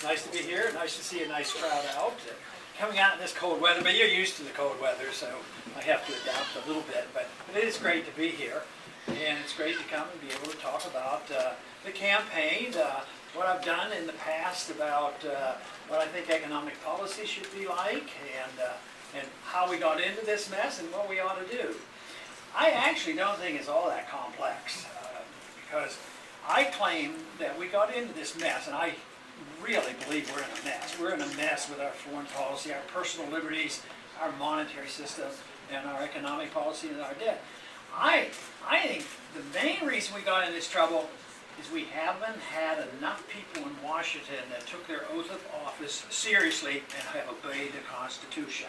It's nice to be here. Nice to see a nice crowd out. Coming out in this cold weather, but you're used to the cold weather, so I have to adapt a little bit. But it is great to be here, and it's great to come and be able to talk about the campaign, what I've done in the past about what I think economic policy should be like, and how we got into this mess and what we ought to do. I actually don't think it's all that complex, because I claim that we got into this mess, and I really believe we're in a mess. We're in a mess with our foreign policy, our personal liberties, our monetary system, and our economic policy and our debt. I think the main reason we got in this trouble is we haven't had enough people in Washington that took their oath of office seriously and have obeyed the Constitution.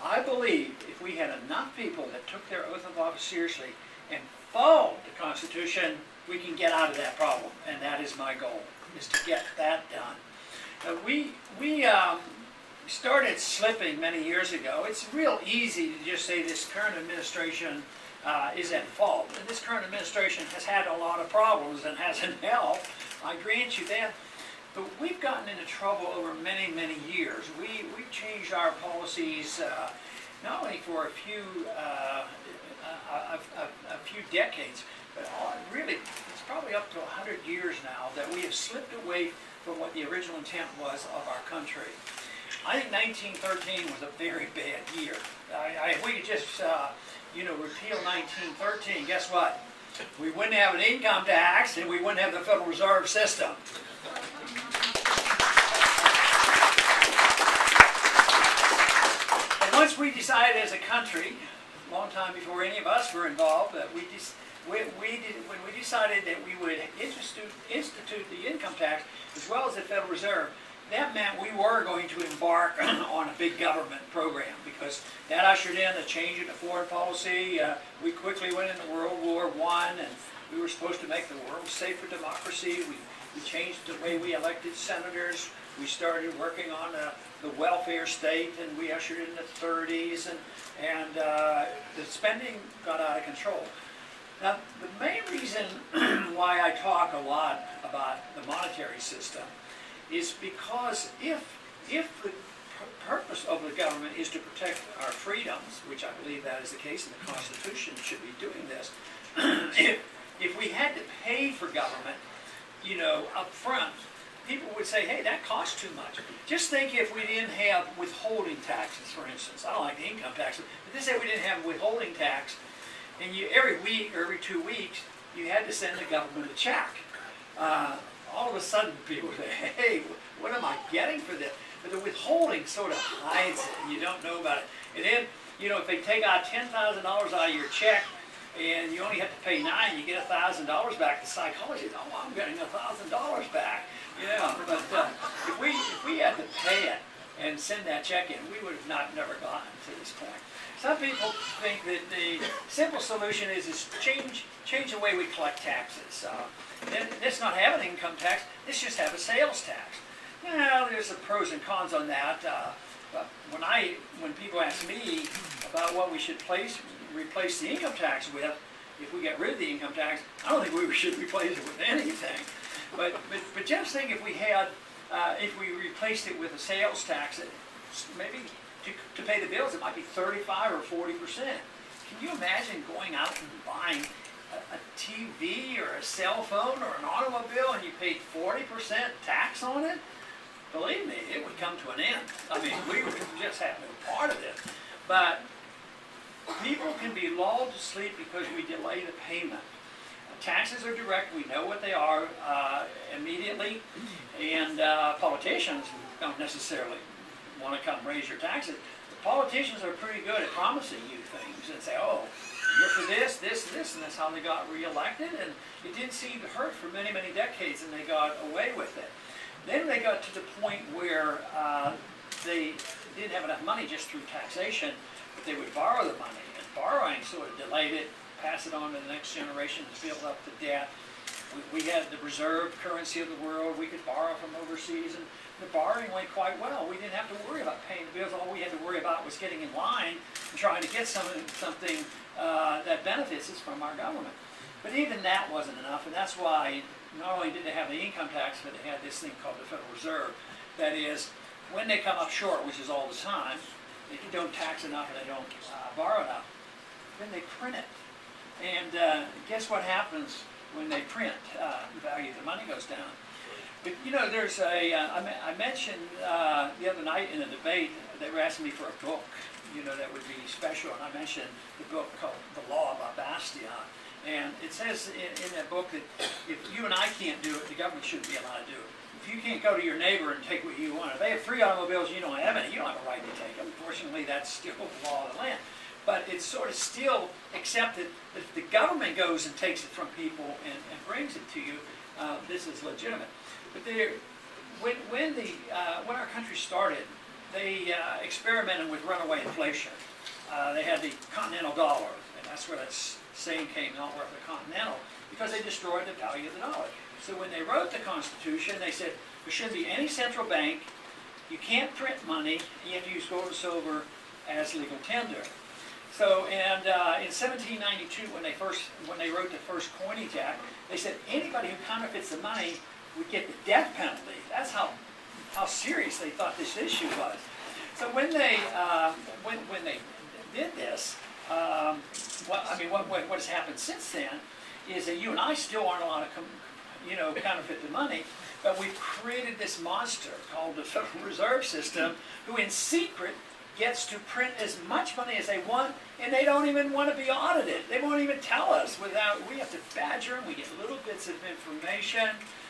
I believe if we had enough people that took their oath of office seriously and followed the Constitution, we can get out of that problem, and that is my goal, is to get that done. We started slipping many years ago. It's real easy to just say this current administration is at fault. And this current administration has had a lot of problems and hasn't helped. I grant you that. But we've gotten into trouble over many, many years. We've changed our policies not only for a few decades, but really it's probably up to 100 years now that we have slipped away from what the original intent was of our country. I think 1913 was a very bad year. If we could just repeal 1913, guess what? We wouldn't have an income tax and we wouldn't have the Federal Reserve System. And once we decided as a country, a long time before any of us were involved, that when we decided that we would institute the income tax as well as the Federal Reserve, that meant we were going to embark on a big government program, because that ushered in a change in the foreign policy. We quickly went into World War I, and we were supposed to make the world safe for democracy. We changed the way we elected senators. We started working on the welfare state, and we ushered in the 30s, and the spending got out of control. Now, the main reason why I talk a lot about the monetary system is because if the purpose of the government is to protect our freedoms, which I believe that is the case, and the Constitution should be doing this, if we had to pay for government, up front, people would say, hey, that costs too much. Just think if we didn't have withholding taxes, for instance. I don't like the income tax, but let's say we didn't have withholding tax, and every week or every 2 weeks, you had to send the government a check. All of a sudden, people say, hey, what am I getting for this? But the withholding sort of hides it, and you don't know about it. And then, if they take out $10,000 out of your check, and you only have to pay $9, you get $1,000 back. The psychologist, oh, I'm getting $1,000 back. Yeah, but if we had to pay it and send that check in, we would have never gotten to this point. Some people think that the simple solution is change the way we collect taxes. Let's not have an income tax, let's just have a sales tax. Well, there's the pros and cons on that. But when people ask me about what we should replace the income tax with, if we get rid of the income tax, I don't think we should replace it with anything. But just think if we replaced it with a sales tax, maybe to pay the bills, it might be 35 or 40%. Can you imagine going out and buying a TV or a cell phone or an automobile and you paid 40% tax on it? Believe me, it would come to an end. I mean, we would just have no part of it. But people can be lulled to sleep because we delay the payment. Taxes are direct, we know what they are immediately, and politicians don't necessarily want to come raise your taxes. The politicians are pretty good at promising you things and say, oh, you're for this, this, this, and that's how they got reelected, and it didn't seem to hurt for many, many decades, and they got away with it. Then they got to the point where they didn't have enough money just through taxation, but they would borrow the money, and borrowing sort of delayed it, pass it on to the next generation to build up the debt. We had the reserve currency of the world. We could borrow from overseas, and the borrowing went quite well. We didn't have to worry about paying the bills. All we had to worry about was getting in line and trying to get something that benefits us from our government. But even that wasn't enough, and that's why not only did they have the income tax, but they had this thing called the Federal Reserve. That is, when they come up short, which is all the time, they don't tax enough and they don't borrow enough, then they print it. And guess what happens when they print? The value of the money goes down. But you know, there's I mentioned the other night in a debate, they were asking me for a book, you know, that would be special, and I mentioned the book called The Law by Bastiat. And it says in that book that if you and I can't do it, the government shouldn't be allowed to do it. If you can't go to your neighbor and take what you want, if they have 3 automobiles, you don't have any, you don't have a right to take them. Fortunately, that's still the law of the land. But it's sort of still accepted that if the government goes and takes it from people and brings it to you, this is legitimate. But when our country started, they experimented with runaway inflation. They had the continental dollar, and that's where that saying came, not worth a continental, because they destroyed the value of the dollar. So when they wrote the Constitution, they said there shouldn't be any central bank, you can't print money, you have to use gold and silver as legal tender. So, and in 1792, when they wrote the first coinage act, they said anybody who counterfeits the money would get the death penalty. That's how serious they thought this issue was. So when they did this, what has happened since then is that you and I still aren't allowed to counterfeit the money, but we've created this monster called the Federal Reserve System, who in secret gets to print as much money as they want, and they don't even want to be audited. They won't even tell us. We have to badger them. We get little bits of information.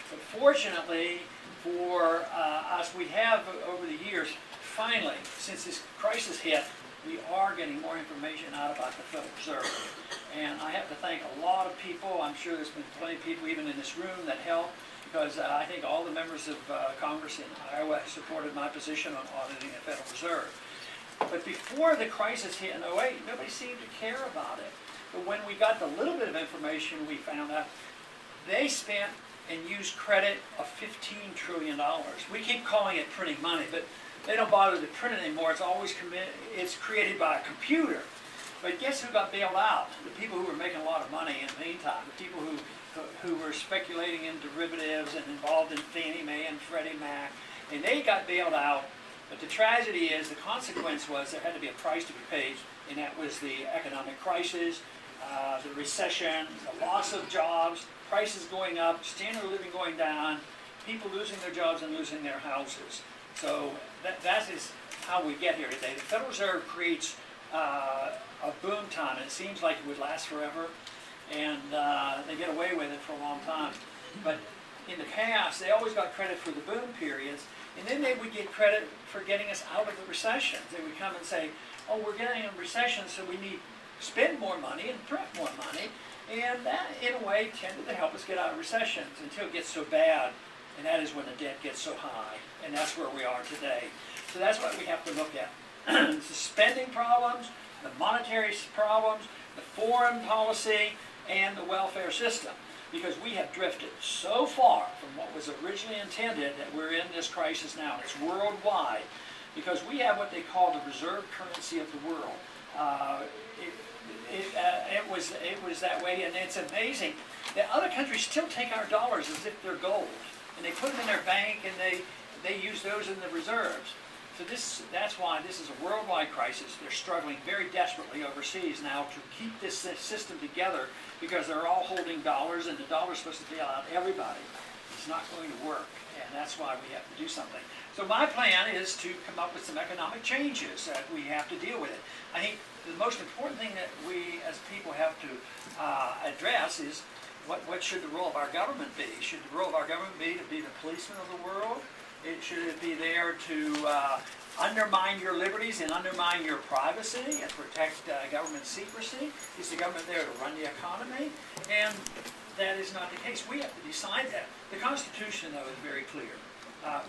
But fortunately for us, we have over the years, finally, since this crisis hit, we are getting more information out about the Federal Reserve. And I have to thank a lot of people. I'm sure there's been plenty of people even in this room that helped, because I think all the members of Congress in Iowa supported my position on auditing the Federal Reserve. But before the crisis hit in 2008, nobody seemed to care about it. But when we got the little bit of information, we found out they spent and used credit of $15 trillion. We keep calling it printing money, but they don't bother to print it anymore. It's created by a computer. But guess who got bailed out? The people who were making a lot of money in the meantime. The people who were speculating in derivatives and involved in Fannie Mae and Freddie Mac. And they got bailed out. But the tragedy is, the consequence was there had to be a price to be paid, and that was the economic crisis, the recession, the loss of jobs, prices going up, standard of living going down, people losing their jobs and losing their houses. So that is how we get here today. The Federal Reserve creates a boom time, and it seems like it would last forever, and they get away with it for a long time. But in the past, they always got credit for the boom periods, and then they would get credit for getting us out of the recessions. They would come and say, oh, we're getting a recession, so we need to spend more money and print more money. And that, in a way, tended to help us get out of recessions until it gets so bad, and that is when the debt gets so high. And that's where we are today. So that's what we have to look at. The spending problems, the monetary problems, the foreign policy, and the welfare system. Because we have drifted so far from what was originally intended that we're in this crisis now. It's worldwide. Because we have what they call the reserve currency of the world. It was that way, and it's amazing that other countries still take our dollars as if they're gold. And they put them in their bank, and they use those in the reserves. So that's why this is a worldwide crisis. They're struggling very desperately overseas now to keep this system together, because they're all holding dollars, and the dollar's supposed to bail out everybody. It's not going to work, and that's why we have to do something. So my plan is to come up with some economic changes that we have to deal with it. I think the most important thing that we as people have to address is what should the role of our government be? Should the role of our government be to be the policeman of the world? Should it be there to undermine your liberties and undermine your privacy and protect government secrecy? Is the government there to run the economy? And that is not the case. We have to decide that. The Constitution, though, is very clear.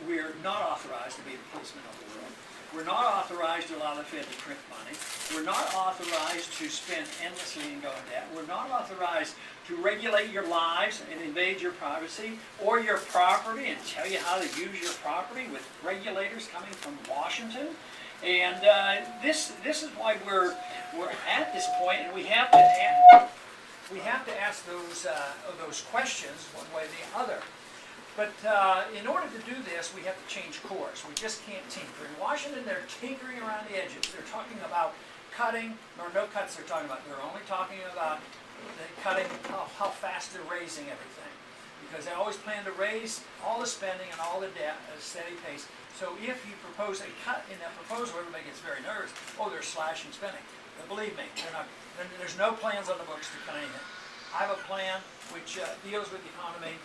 We're not authorized to be the policeman of the world. We're not authorized to allow the Fed to print money. We're not authorized to spend endlessly and go in debt. We're not authorized to regulate your lives and invade your privacy or your property and tell you how to use your property with regulators coming from Washington. And this is why we're at this point, and we have to we have to ask those questions one way or the other. But in order to do this, we have to change course. We just can't tinker. In Washington, they're tinkering around the edges. They're talking about cutting, or no cuts they're talking about. They're only talking about cutting how fast they're raising everything. Because they always plan to raise all the spending and all the debt at a steady pace. So if you propose a cut in that proposal, everybody gets very nervous. Oh, they're slashing spending. But believe me, there's no plans on the books to cut anything. I have a plan which deals with the economy.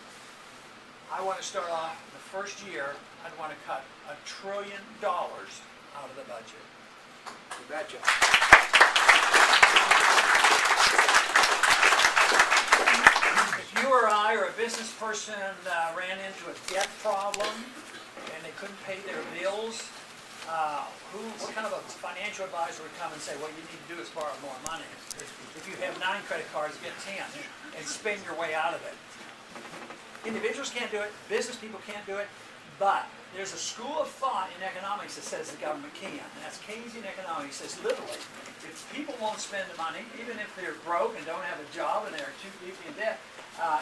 I want to start off the first year, I'd want to cut $1 trillion out of the budget. You betcha. If you or I or a business person ran into a debt problem and they couldn't pay their bills, what kind of a financial advisor would come and say, what you need to do is borrow more money? If you have 9 credit cards, get 10 and spend your way out of it. Individuals can't do it, business people can't do it, but there's a school of thought in economics that says the government can, and that's Keynesian economics. It says literally, if people won't spend the money, even if they're broke and don't have a job and they're too deeply in debt,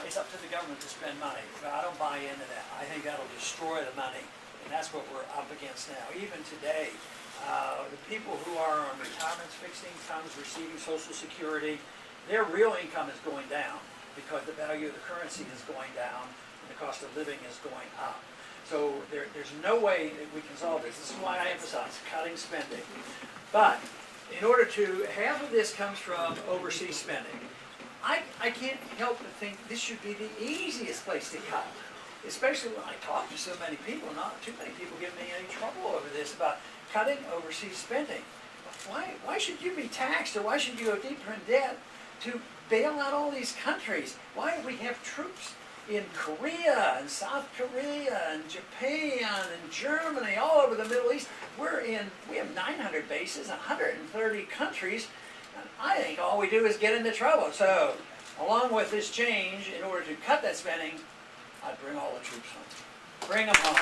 it's up to the government to spend money. But I don't buy into that. I think that'll destroy the money, and that's what we're up against now. Even today, the people who are on retirements, fixed incomes, receiving Social Security, their real income is going down, because the value of the currency is going down and the cost of living is going up. So there's no way that we can solve this. This is why I emphasize cutting spending. But in order to, half of this comes from overseas spending. I can't help but think this should be the easiest place to cut, especially when I talk to so many people. Not too many people give me any trouble over this about cutting overseas spending. Why should you be taxed, or why should you go deeper in debt to bail out all these countries? Why do we have troops in Korea and South Korea and Japan and Germany, all over the Middle East? We have 900 bases, 130 countries, and I think all we do is get into trouble. So, along with this change, in order to cut that spending, I'd bring all the troops home. Bring them home.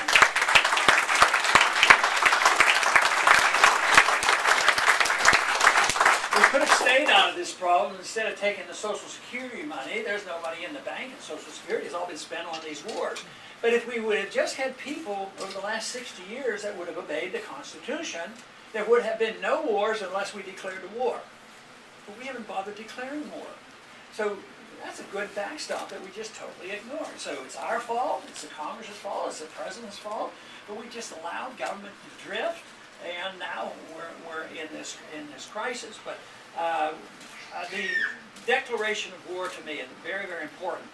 We could have stayed out of this problem instead of taking the Social Security money. There's nobody in the bank, and Social Security has all been spent on these wars. But if we would have just had people over the last 60 years that would have obeyed the Constitution, there would have been no wars unless we declared a war. But we haven't bothered declaring war. So that's a good backstop that we just totally ignore. So it's our fault, it's the Congress's fault, it's the President's fault, but we just allowed government to drift. And now we're in this crisis. But the declaration of war to me is very, very important,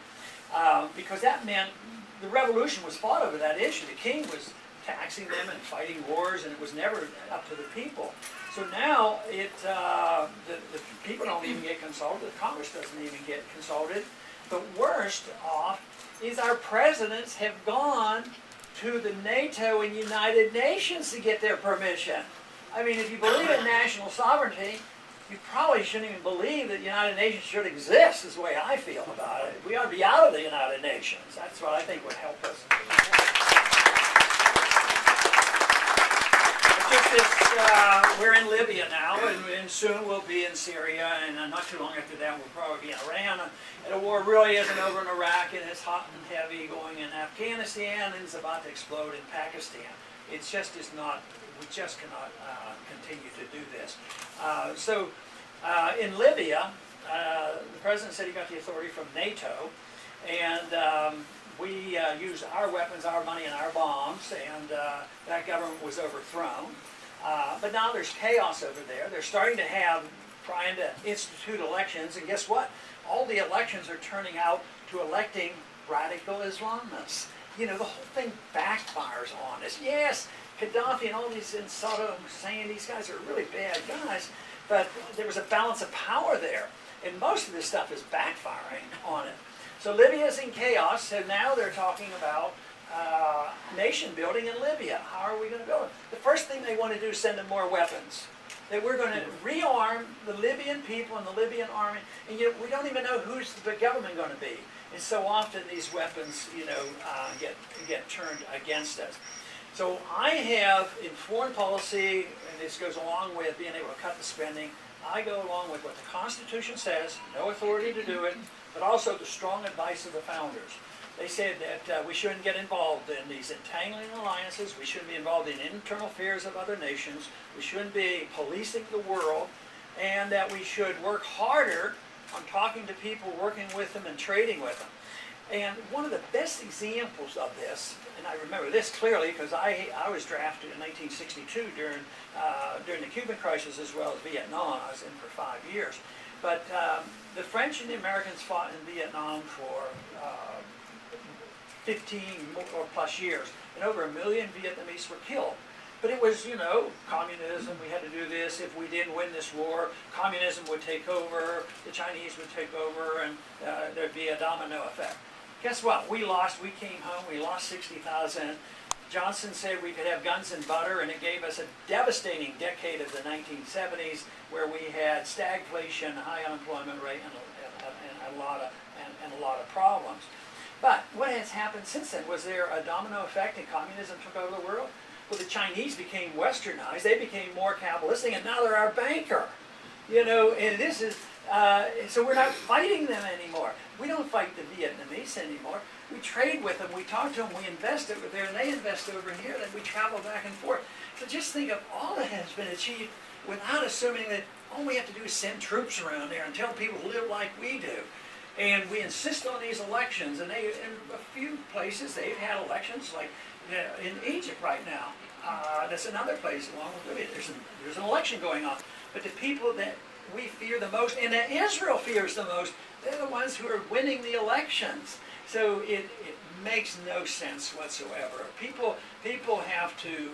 because that meant the revolution was fought over that issue. The king was taxing them and fighting wars, and it was never up to the people. So now the people don't even get consulted. The Congress doesn't even get consulted. But worst off is our presidents have gone to the NATO and United Nations to get their permission. I mean, if you believe in national sovereignty, you probably shouldn't even believe that the United Nations should exist, is the way I feel about it. We ought to be out of the United Nations. That's what I think would help us. We're in Libya now, and soon we'll be in Syria, and not too long after that we'll probably be in Iran. And the war really isn't over in Iraq, and it's hot and heavy going in Afghanistan, and it's about to explode in Pakistan. It's just is not, we just cannot continue to do this. In Libya, the president said he got the authority from NATO, and we used our weapons, our money, and our bombs, and that government was overthrown. But now there's chaos over there. They're starting to trying to institute elections, and guess what? All the elections are turning out to electing radical Islamists. You know, the whole thing backfires on us. Yes, Gaddafi and all these in Saddam Hussein, these guys are really bad guys, but there was a balance of power there, and most of this stuff is backfiring on it. So Libya's in chaos, so now they're talking about nation building in Libya. How are we going to build it? The first thing they want to do is send them more weapons. That we're going to rearm the Libyan people and the Libyan army, and yet we don't even know who's the government going to be. And so often these weapons, get turned against us. So I have, in foreign policy, and this goes along with being able to cut the spending, I go along with what the Constitution says, no authority to do it, but also the strong advice of the founders. They said that we shouldn't get involved in these entangling alliances, we shouldn't be involved in internal affairs of other nations, we shouldn't be policing the world, and that we should work harder on talking to people, working with them, and trading with them. And one of the best examples of this, and I remember this clearly because I was drafted in 1962 during the Cuban crisis as well as Vietnam. I was in for 5 years. But the French and the Americans fought in Vietnam for 15 or plus years, and over 1 million Vietnamese were killed. But it was, you know, communism, we had to do this. If we didn't win this war, communism would take over, the Chinese would take over, and there'd be a domino effect. Guess what? We lost. We came home. We lost 60,000. Johnson said we could have guns and butter, and it gave us a devastating decade of the 1970s where we had stagflation, high unemployment rate, and a lot of problems. But what has happened since then? Was there a domino effect and communism took over the world? Well, the Chinese became westernized. They became more capitalistic, and now they're our banker. You know, and this is, so we're not fighting them anymore. We don't fight the Vietnamese anymore. We trade with them, we talk to them, we invest over there, and they invest over here, and we travel back and forth. So just think of all that has been achieved without assuming that all we have to do is send troops around there and tell people to live like we do. And we insist on these elections, and in a few places they've had elections, like in Egypt right now. That's another place along with Libya. There's an election going on. But the people that we fear the most, and that Israel fears the most, they're the ones who are winning the elections. So it makes no sense whatsoever. People have to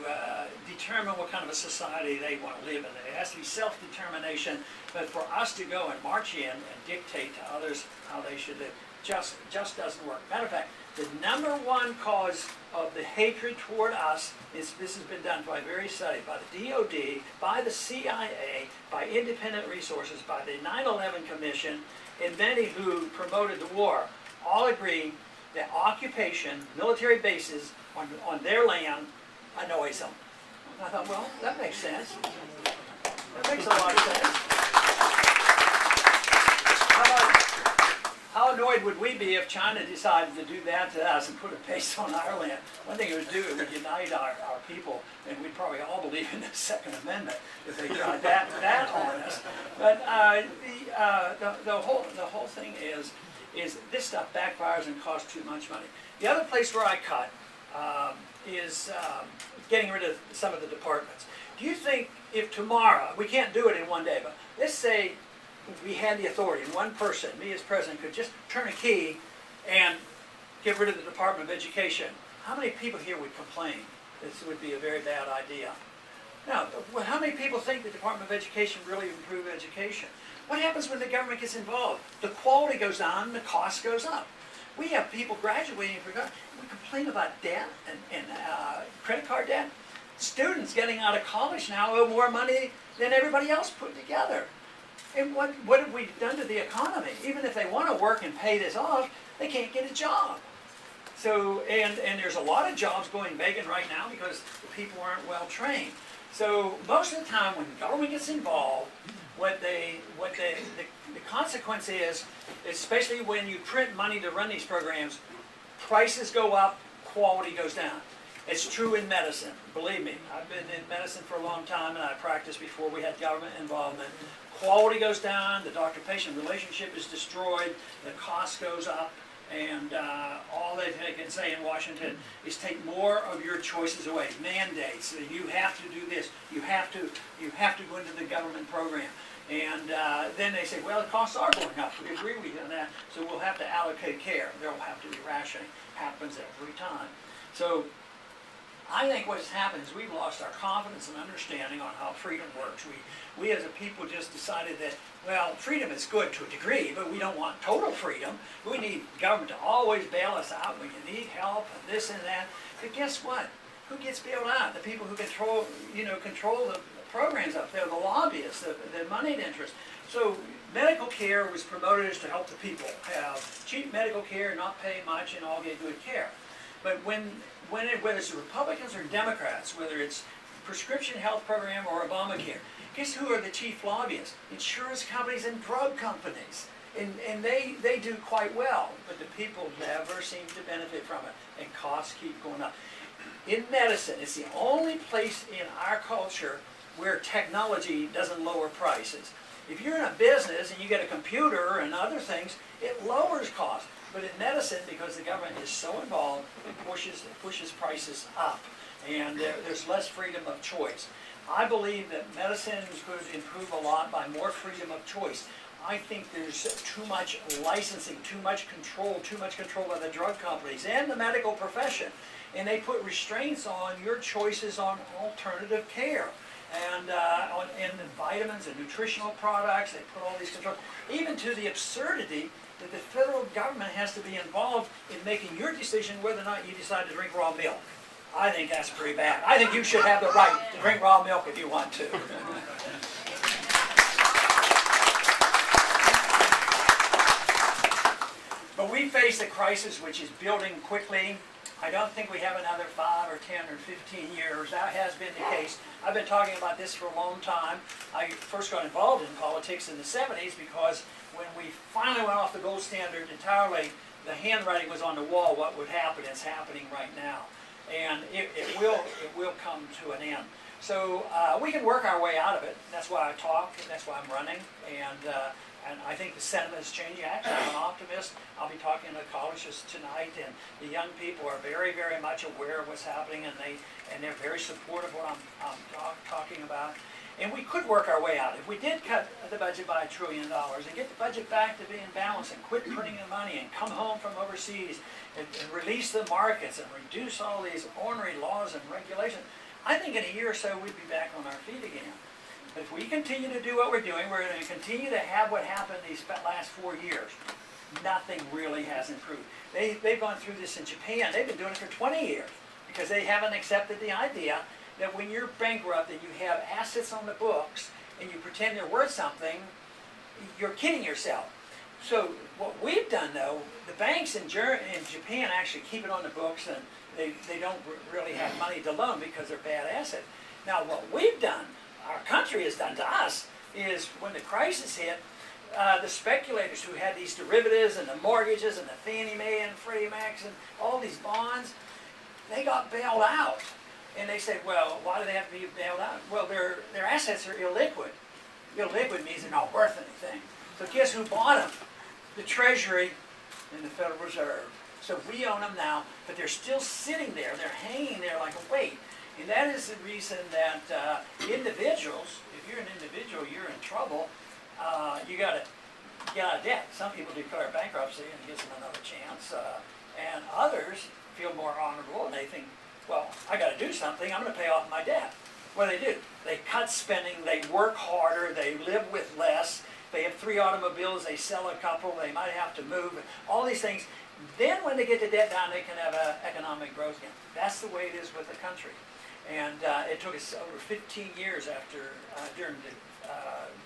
determine what kind of a society they want to live in. It has to be self-determination. But for us to go and march in and dictate to others how they should live just doesn't work. Matter of fact, the number one cause of the hatred toward us is, this has been done by various studies, by the DOD, by the CIA, by independent resources, by the 9/11 Commission, and many who promoted the war, all agree that occupation, military bases on their land annoys them. And I thought, well, that makes sense. That makes a lot of sense. How annoyed would we be if China decided to do that to us and put a base on our land? One thing it would do, it would unite our people, and we'd probably all believe in the Second Amendment if they tried that on us. But the whole thing is this stuff backfires and costs too much money. The other place where I cut is getting rid of some of the departments. Do you think if tomorrow, we can't do it in one day, but let's say we had the authority, and one person, me as president, could just turn a key and get rid of the Department of Education, how many people here would complain this would be a very bad idea? Now, how many people think the Department of Education really improved education? What happens when the government gets involved? The quality goes down, the cost goes up. We have people graduating from government. We complain about debt and credit card debt. Students getting out of college now owe more money than everybody else put together. And what have we done to the economy? Even if they want to work and pay this off, they can't get a job. So, and there's a lot of jobs going vacant right now because the people aren't well trained. So most of the time when the government gets involved, the consequence is, especially when you print money to run these programs, prices go up, quality goes down. It's true in medicine, believe me. I've been in medicine for a long time and I practiced before we had government involvement. Quality goes down, the doctor-patient relationship is destroyed, the cost goes up, and all they can say in Washington is take more of your choices away. Mandates, you have to do this, you have to go into the government program. And then they say, well, the costs are going up. We agree with you on that, so we'll have to allocate care. There will have to be rationing. Happens every time. So I think what's happened is we've lost our confidence and understanding on how freedom works. We as a people just decided that, well, freedom is good to a degree, but we don't want total freedom. We need government to always bail us out when you need help and this and that. But guess what? Who gets bailed out? The people who control the programs up there, the lobbyists, the moneyed interests. So medical care was promoted as to help the people have cheap medical care, not pay much, and all get good care. But whether it's Republicans or Democrats, whether it's prescription health program or Obamacare, Guess who are the chief lobbyists? Insurance companies and drug companies. And they do quite well, but the people never seem to benefit from it, and costs keep going up. In medicine, it's the only place in our culture where technology doesn't lower prices. If you're in a business and you get a computer and other things, it lowers costs. But in medicine, because the government is so involved, it pushes prices up, and there's less freedom of choice. I believe that medicine could improve a lot by more freedom of choice. I think there's too much licensing, too much control by the drug companies and the medical profession. And they put restraints on your choices on alternative care. And and the vitamins and nutritional products, they put all these controls, even to the absurdity that the federal government has to be involved in making your decision whether or not you decide to drink raw milk. I think that's pretty bad. I think you should have the right to drink raw milk if you want to. But we face a crisis which is building quickly. I don't think we have another 5 or 10 or 15 years. That has been the case. I've been talking about this for a long time. I first got involved in politics in the 70s because when we finally went off the gold standard entirely, the handwriting was on the wall. What would happen is happening right now. And it will come to an end. So we can work our way out of it. That's why I talk, and that's why I'm running. And I think the sentiment is changing. Actually, I'm an optimist. I'll be talking to colleges tonight, and the young people are very, very much aware of what's happening, and they're very supportive of what I'm talking about. And we could work our way out. If we did cut the budget by $1 trillion and get the budget back to being balanced and quit printing the money and come home from overseas and release the markets and reduce all these ornery laws and regulations, I think in a year or so we'd be back on our feet again. But if we continue to do what we're doing, we're going to continue to have what happened these last 4 years. Nothing really has improved. They've gone through this in Japan. They've been doing it for 20 years because they haven't accepted the idea that when you're bankrupt and you have assets on the books and you pretend they're worth something, you're kidding yourself. So what we've done, though, the banks in Japan actually keep it on the books, and they don't really have money to loan because they're bad assets. Now what we've done, our country has done to us, is when the crisis hit, the speculators who had these derivatives and the mortgages and the Fannie Mae and Freddie Macs and all these bonds, they got bailed out. And they said, well, why do they have to be bailed out? Well, their assets are illiquid. Illiquid means they're not worth anything. So guess who bought them? The Treasury and the Federal Reserve. So we own them now, but they're still sitting there. They're hanging there like a weight. And that is the reason that individuals, if you're an individual, you're in trouble. You got to get out of debt. Some people declare bankruptcy and it gives them another chance. And others feel more honorable and they think, well, I got to do something. I'm going to pay off my debt. What do? They cut spending. They work harder. They live with less. They have 3 automobiles. They sell a couple. They might have to move. All these things. Then when they get the debt down, they can have economic growth again. That's the way it is with the country. And it took us over 15 years during the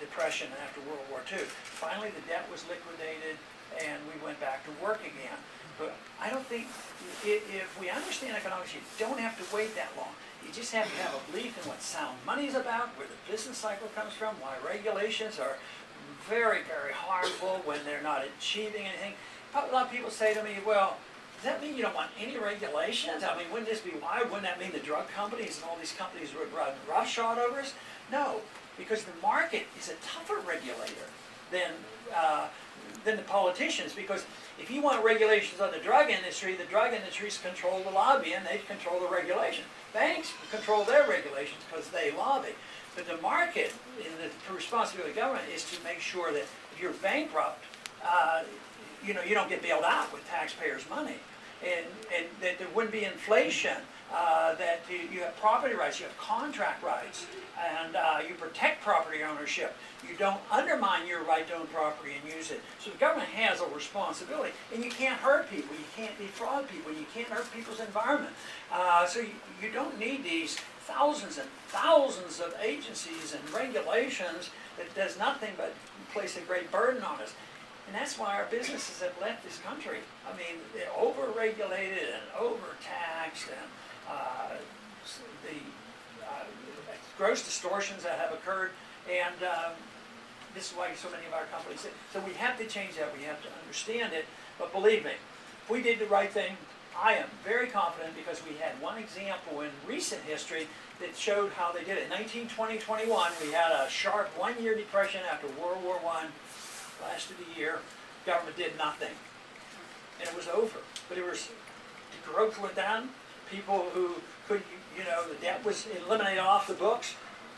Depression and after World War II. Finally, the debt was liquidated, and we went back to work again. But I don't think, if we understand economics, you don't have to wait that long. You just have to have a belief in what sound money is about, where the business cycle comes from, why regulations are very, very harmful when they're not achieving anything. A lot of people say to me, well, does that mean you don't want any regulations? I mean, wouldn't this be why? Wouldn't that mean the drug companies and all these companies would run roughshod over us? No, because the market is a tougher regulator than the politicians. Because if you want regulations on the drug industries control the lobby and they control the regulation. Banks control their regulations because they lobby. But the market, and the responsibility of the government, is to make sure that if you're bankrupt, you don't get bailed out with taxpayers' money, and that there wouldn't be inflation, that you have property rights, you have contract rights, and you protect property ownership. You don't undermine your right to own property and use it. So the government has a responsibility, and you can't hurt people, you can't defraud people, you can't hurt people's environment. So you don't need these thousands and thousands of agencies and regulations that does nothing but place a great burden on us. And that's why our businesses have left this country. I mean, they're over-regulated and over-taxed, and the gross distortions that have occurred And this is why so many of our companies, so we have to change that, we have to understand it, but believe me, if we did the right thing, I am very confident because we had one example in recent history that showed how they did it. 1920-21, we had a sharp one-year depression after World War I, lasted a year, government did nothing. And it was over, but it was, the growth went down, people who could, the debt was eliminated off the books,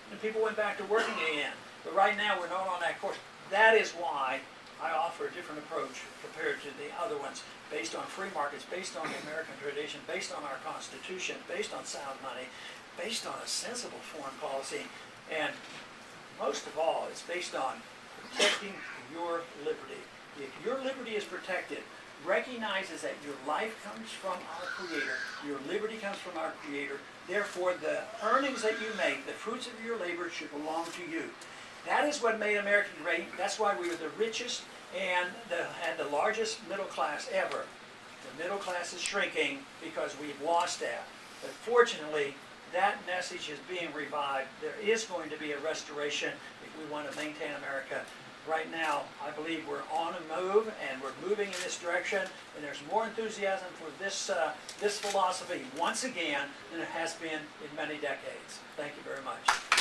and people went back to working again. But right now, we're not on that course. That is why I offer a different approach compared to the other ones, based on free markets, based on the American tradition, based on our Constitution, based on sound money, based on a sensible foreign policy, and most of all, it's based on protecting your liberty. If your liberty is protected, recognizes that your life comes from our Creator, your liberty comes from our Creator, therefore the earnings that you make, the fruits of your labor should belong to you. That is what made America great. That's why we were the richest and had the largest middle class ever. The middle class is shrinking because we've lost that. But fortunately, that message is being revived. There is going to be a restoration if we want to maintain America. Right now, I believe we're on a move, and we're moving in this direction, and there's more enthusiasm for this philosophy once again than there has been in many decades. Thank you very much.